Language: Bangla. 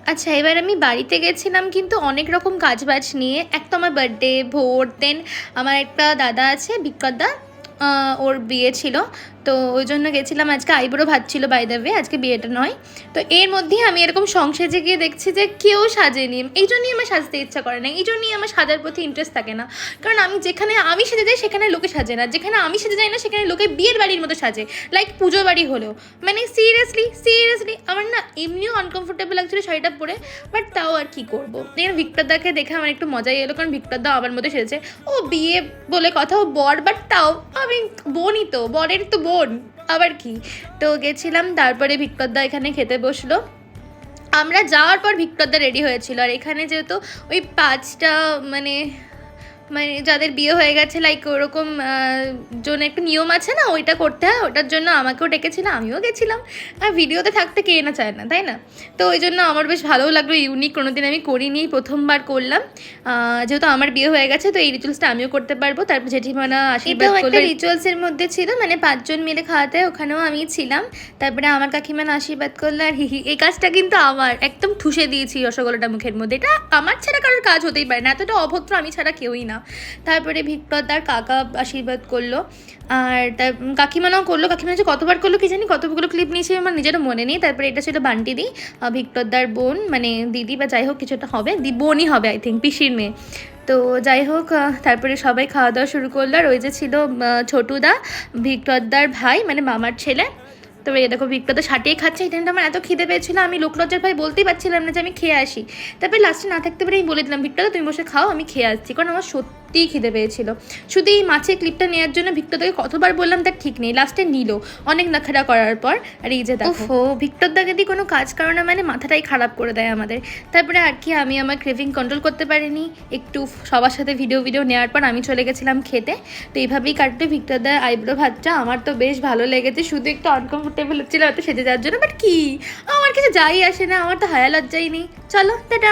আচ্ছা, এবার আমি বাড়িতে গেছিলাম কিন্তু অনেক রকম কাজবাজ নিয়ে। এক তো আমার বার্থডে, ভোর, দেন আমার একটা দাদা আছে বিক্রম দা, ওর বিয়ে ছিল। তো ওই জন্য গেছিলাম। আজকে আইবুড়ো ভাত ছিল বাই দ্য ওয়ে, আজকে বিয়েটা নয়। তো এর মধ্যেই আমি এরকম সংসেজে গিয়ে দেখছি যে কেউ সাজেনি। এই জন্যই আমার সাজতে ইচ্ছা করে না, এই জন্যই আমার সাজার প্রতি ইন্টারেস্ট থাকে না। কারণ আমি যেখানে আমি সেজে যাই সেখানে লোকে সাজে না, যেখানে আমি সেজে যাই না সেখানে লোকে বিয়ের বাড়ির মতো সাজে, লাইক পুজো বাড়ি হলেও। মানে সিরিয়াসলি আমার না এমনিও আনকমফোর্টেবল লাগছিলো শাড়িটা পরে, বাট তাও আর কি করবো। এখানে ভিক্টরদাকে দেখে আমার একটু মজাই এলো, কারণ ভিক্টরদা আমার মধ্যে সেজেছে। ও বিয়ে বলে কথা, ও বর, বাট তাও আমি বোনই তো, বরের তো বোন, আবার কি। তো গেছিলাম, তারপরে ভিক্টরদা এখানে খেতে বসলো। আমরা যাওয়ার পর ভিক্টরদা রেডি হয়েছিল। আর এখানে যেহেতু ওই 5টা মানে মানে যাদের বিয়ে হয়ে গেছে লাইক ওরকম জন্য একটা নিয়ম আছে না, ওইটা করতে হয়, ওটার জন্য আমাকেও ডেকেছিল, আমিও গেছিলাম। আর ভিডিওতে থাকতে কে না চায় না, তাই না? তো ওই জন্য আমার বেশ ভালোও লাগলো, ইউনিক, কোনোদিন আমি করিনি, প্রথমবার করলাম। যেহেতু আমার বিয়ে হয়ে গেছে তো এই রিচুয়ালসটা আমিও করতে পারবো। তারপর জেঠিমানা আশীর্বাদ করলো। একটা রিচুয়ালসের মধ্যে ছিল, মানে 5জন মিলে খাওয়াতে, ওখানেও আমি ছিলাম। তারপরে আমার কাকিমানা আশীর্বাদ করলো। আর হিহি, এই কাজটা কিন্তু আমার একদম ঠুসে দিয়েছি রসগোল্লাটা মুখের মধ্যে। এটা আমার ছাড়া কারোর কাজ হতেই পারে না, এতটা অভদ্র আমি ছাড়া কেউই না। তারপরে ভিক্টরদার কাকা আশীর্বাদ করলো, আর তার কাকিমানাও করলো। কাকিমা যে কতবার করলো কি জানি, কতগুলো ক্লিপ নিয়েছে আমার নিজেরও মনে নেই। তারপরে এটা ছিল বান্টি দি, ভিক্টরদার বোন, মানে দিদি বা যাই হোক কিছু একটা হবে, বোনই হবে আই থিঙ্ক, পিসির মেয়ে। তো যাই হোক, তারপরে সবাই খাওয়া দাওয়া শুরু করলো। আর ওই যে ছিল ছোটুদা, ভিক্টরদার ভাই, মানে মামার ছেলে। তবে এ দেখো ভিক্টরদা সাটিয়ে খাচ্ছে। এই টাইমটা আমার এত খিদে পেয়েছিল, আমি লোকলজ্জার ভাই বলতেই পারছিলাম না যে আমি খেয়ে আসি। তারপরে লাস্টে না থাকতে পারে আমি বলে দিলাম, ভিক্টরদা তুমি বসে খাও, আমি খেয়ে আসছি, কারণ আমার সত্যিই খিদে পেয়েছিল। শুধু এই মাছের ক্লিপটা নেওয়ার জন্য ভিক্টরদাকে কতবার বললাম তার ঠিক নেই, লাস্টে নিল অনেক নাখাড়া করার পর। আর এই যে দেখো ভিক্টরদাকে দিয়ে কোনো কাজ করে না, মানে মাথাটাই খারাপ করে দেয় আমাদের। তারপরে আর কি, আমি আমার ক্রেভিং কন্ট্রোল করতে পারিনি, একটু সবার সাথে ভিডিও নেওয়ার পর আমি চলে গেছিলাম খেতে। তো এইভাবেই কাটতে ভিক্টরদার আইব্রো ভাতটা। আমার তো বেশ ভালো লেগেছে, শুধু একটু আনকমফোর্টেবল হচ্ছিল হয়তো সেজে যাওয়ার জন্য, বাট কি, আমার কিছু যাই আসে না, আমার তো হায়া লজ্জাই নেই। চলো টাটা।